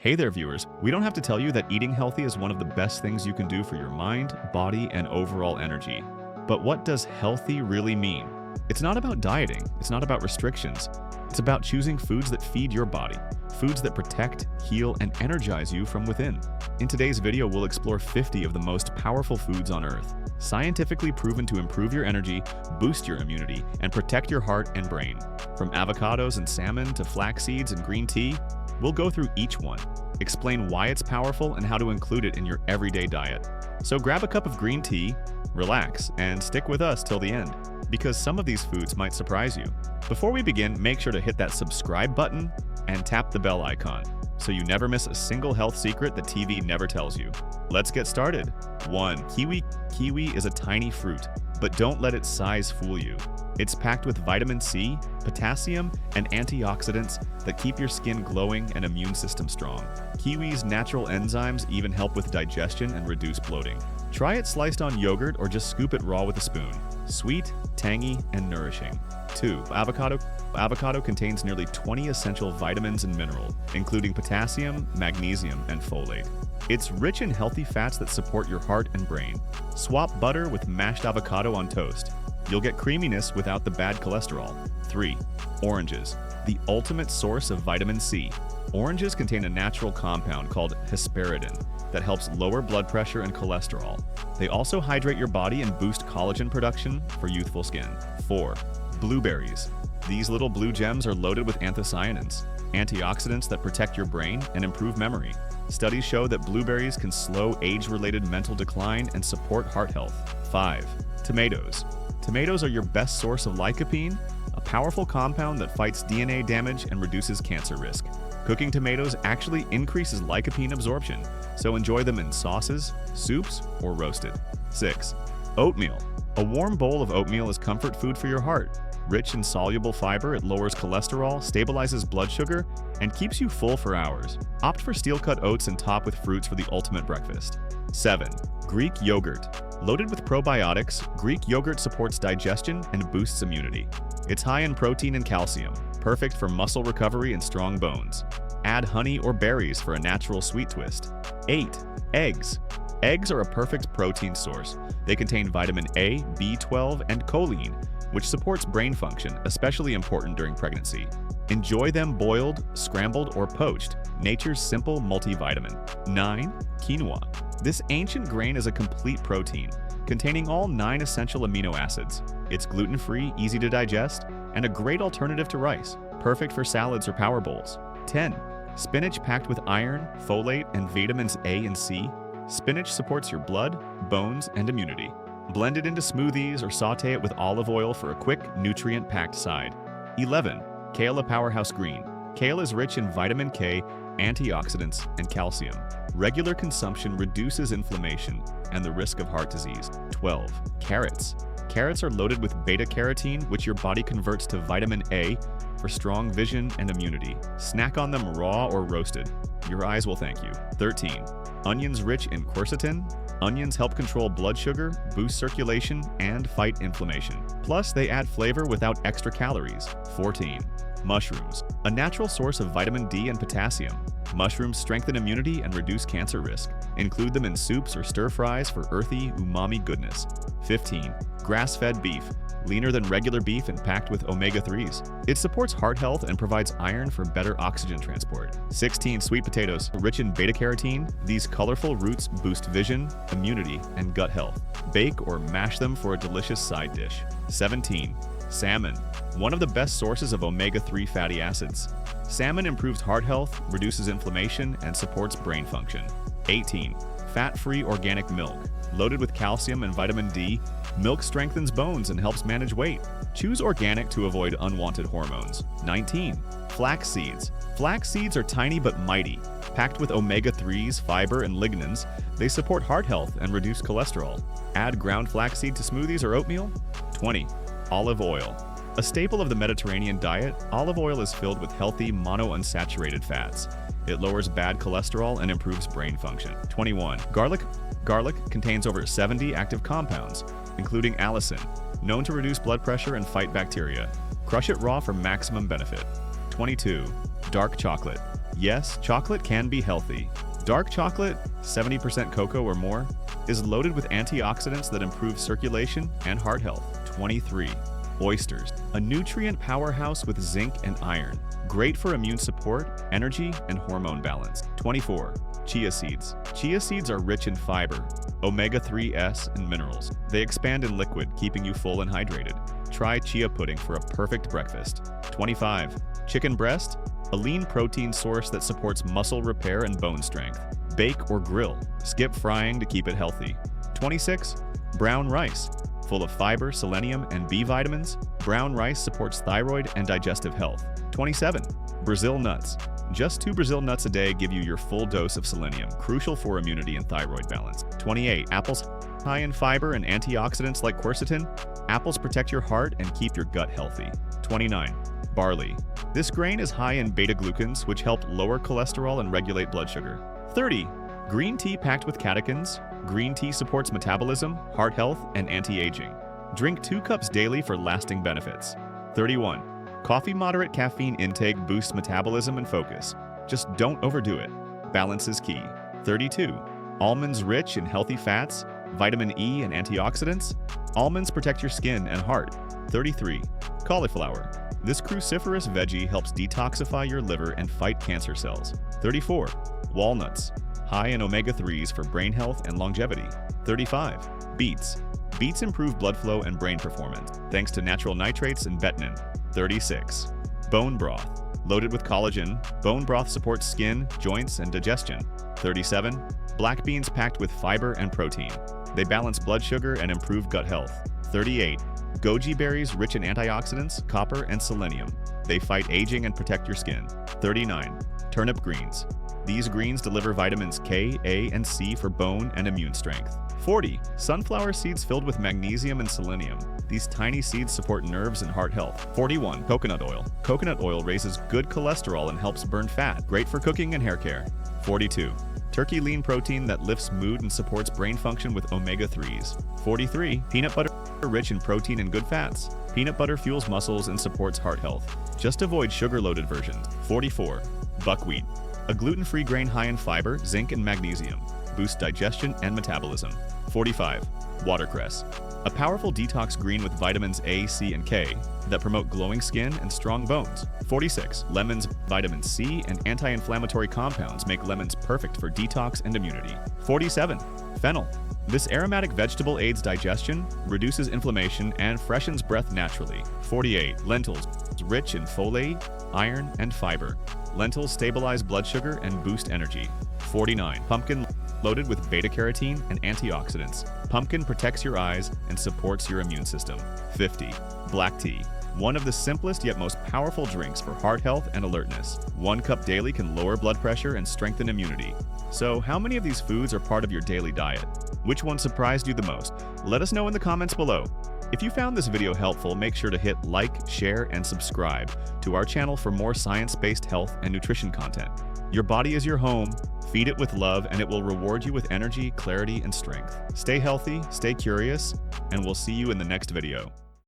Hey there, viewers. We don't have to tell you that eating healthy is one of the best things you can do for your mind, body, and overall energy. But what does healthy really mean? It's not about dieting, it's not about restrictions. It's about choosing foods that feed your body, foods that protect, heal, and energize you from within. In today's video, we'll explore 50 of the most powerful foods on Earth, scientifically proven to improve your energy, boost your immunity, and protect your heart and brain. From avocados and salmon to flax seeds and green tea, we'll go through each one, explain why it's powerful and how to include it in your everyday diet. So grab a cup of green tea, relax, and stick with us till the end, because some of these foods might surprise you. Before we begin, make sure to hit that subscribe button and tap the bell icon, so you never miss a single health secret that TV never tells you. Let's get started. 1. Kiwi. Kiwi is a tiny fruit, but don't let its size fool you. It's packed with vitamin C, potassium, and antioxidants that keep your skin glowing and immune system strong. Kiwi's natural enzymes even help with digestion and reduce bloating. Try it sliced on yogurt or just scoop it raw with a spoon. Sweet, tangy, and nourishing. 2. Avocado. Avocado contains nearly 20 essential vitamins and minerals, including potassium, magnesium, and folate. It's rich in healthy fats that support your heart and brain. Swap butter with mashed avocado on toast. You'll get creaminess without the bad cholesterol. 3. Oranges, the ultimate source of vitamin C. Oranges contain a natural compound called hesperidin that helps lower blood pressure and cholesterol. They also hydrate your body and boost collagen production for youthful skin. 4. Blueberries. These little blue gems are loaded with anthocyanins, antioxidants that protect your brain and improve memory. Studies show that blueberries can slow age-related mental decline and support heart health. 5. Tomatoes. Tomatoes are your best source of lycopene, a powerful compound that fights DNA damage and reduces cancer risk. Cooking tomatoes actually increases lycopene absorption, so enjoy them in sauces, soups, or roasted. 6. Oatmeal. A warm bowl of oatmeal is comfort food for your heart. Rich in soluble fiber, it lowers cholesterol, stabilizes blood sugar, and keeps you full for hours. Opt for steel-cut oats and top with fruits for the ultimate breakfast. 7. Greek yogurt. Loaded with probiotics, Greek yogurt supports digestion and boosts immunity. It's high in protein and calcium, perfect for muscle recovery and strong bones. Add honey or berries for a natural sweet twist. 8. Eggs. Eggs are a perfect protein source. They contain vitamin A, B12, and choline, which supports brain function, especially important during pregnancy. Enjoy them boiled, scrambled, or poached, nature's simple multivitamin. 9. Quinoa. This ancient grain is a complete protein, containing all 9 essential amino acids. It's gluten-free, easy to digest, and a great alternative to rice, perfect for salads or power bowls. 10. Spinach packed with iron, folate, and vitamins A and C. Spinach supports your blood, bones, and immunity. Blend it into smoothies or saute it with olive oil for a quick, nutrient-packed side. 11. Kale, a powerhouse green. Kale is rich in vitamin K, antioxidants, and calcium. Regular consumption reduces inflammation and the risk of heart disease. 12. Carrots. Carrots are loaded with beta-carotene, which your body converts to vitamin A for strong vision and immunity. Snack on them raw or roasted. Your eyes will thank you. 13. Onions rich in quercetin. Onions help control blood sugar, boost circulation, and fight inflammation. Plus, they add flavor without extra calories. 14. Mushrooms, a natural source of vitamin D and potassium. Mushrooms strengthen immunity and reduce cancer risk. Include them in soups or stir-fries for earthy, umami goodness. 15. Grass-fed beef, leaner than regular beef and packed with omega-3s. It supports heart health and provides iron for better oxygen transport. 16. Sweet potatoes, rich in beta-carotene. These colorful roots boost vision, immunity, and gut health. Bake or mash them for a delicious side dish. 17. Salmon, one of the best sources of omega-3 fatty acids. Salmon improves heart health, reduces inflammation, and supports brain function. 18. Fat-free organic milk. Loaded with calcium and vitamin D, milk strengthens bones and helps manage weight. Choose organic to avoid unwanted hormones. 19. Flax seeds. Flax seeds are tiny but mighty. Packed with omega-3s, fiber, and lignans, they support heart health and reduce cholesterol. Add ground flaxseed to smoothies or oatmeal. 20. Olive oil. A staple of the Mediterranean diet, olive oil is filled with healthy monounsaturated fats. It lowers bad cholesterol and improves brain function. 21. Garlic. Garlic contains over 70 active compounds, including allicin, known to reduce blood pressure and fight bacteria. Crush it raw for maximum benefit. 22. Dark chocolate. Yes, chocolate can be healthy. Dark chocolate, 70% cocoa or more, is loaded with antioxidants that improve circulation and heart health. 23. Oysters, a nutrient powerhouse with zinc and iron. Great for immune support, energy, and hormone balance. 24. Chia seeds. Chia seeds are rich in fiber, omega-3s, and minerals. They expand in liquid, keeping you full and hydrated. Try chia pudding for a perfect breakfast. 25. Chicken breast, a lean protein source that supports muscle repair and bone strength. Bake or grill. Skip frying to keep it healthy. 26. Brown rice. Full of fiber, selenium, and B vitamins, brown rice supports thyroid and digestive health. 27. Brazil nuts. Just 2 Brazil nuts a day give you your full dose of selenium, crucial for immunity and thyroid balance. 28. Apples, high in fiber and antioxidants like quercetin. Apples protect your heart and keep your gut healthy. 29. Barley. This grain is high in beta-glucans, which help lower cholesterol and regulate blood sugar. 30. Green tea packed with catechins. Green tea supports metabolism, heart health, and anti-aging. Drink 2 cups daily for lasting benefits. 31. Coffee moderate caffeine intake boosts metabolism and focus. Just don't overdo it. Balance is key. 32. Almonds rich in healthy fats, vitamin E, and antioxidants. Almonds protect your skin and heart. 33. Cauliflower. This cruciferous veggie helps detoxify your liver and fight cancer cells. 34. Walnuts. High in omega-3s for brain health and longevity. 35. Beets. Beets improve blood flow and brain performance, thanks to natural nitrates and betanin. 36. Bone broth. Loaded with collagen, bone broth supports skin, joints, and digestion. 37. Black beans packed with fiber and protein. They balance blood sugar and improve gut health. 38. Goji berries rich in antioxidants, copper, and selenium. They fight aging and protect your skin. 39. Turnip greens. These greens deliver vitamins K, A, and C for bone and immune strength. 40. Sunflower seeds filled with magnesium and selenium. These tiny seeds support nerves and heart health. 41. Coconut oil. Coconut oil raises good cholesterol and helps burn fat. Great for cooking and hair care. 42. Turkey lean protein that lifts mood and supports brain function with omega-3s. 43. Peanut butter rich in protein and good fats. Peanut butter fuels muscles and supports heart health. Just avoid sugar-loaded versions. 44. Buckwheat. A gluten-free grain high in fiber, zinc, and magnesium. Boosts digestion and metabolism. 45. Watercress. A powerful detox green with vitamins A, C, and K that promote glowing skin and strong bones. 46. Lemons, vitamin C, and anti-inflammatory compounds make lemons perfect for detox and immunity. 47. Fennel. This aromatic vegetable aids digestion, reduces inflammation, and freshens breath naturally. 48. Lentils. Rich in folate, iron, and fiber. Lentils stabilize blood sugar and boost energy. 49. Pumpkin. Loaded with beta-carotene and antioxidants. Pumpkin protects your eyes and supports your immune system. 50. Black tea. One of the simplest yet most powerful drinks for heart health and alertness. 1 cup daily can lower blood pressure and strengthen immunity. So, how many of these foods are part of your daily diet? Which one surprised you the most? Let us know in the comments below. If you found this video helpful, make sure to hit like, share, and subscribe to our channel for more science-based health and nutrition content. Your body is your home. Feed it with love, and it will reward you with energy, clarity, and strength. Stay healthy, stay curious, and we'll see you in the next video.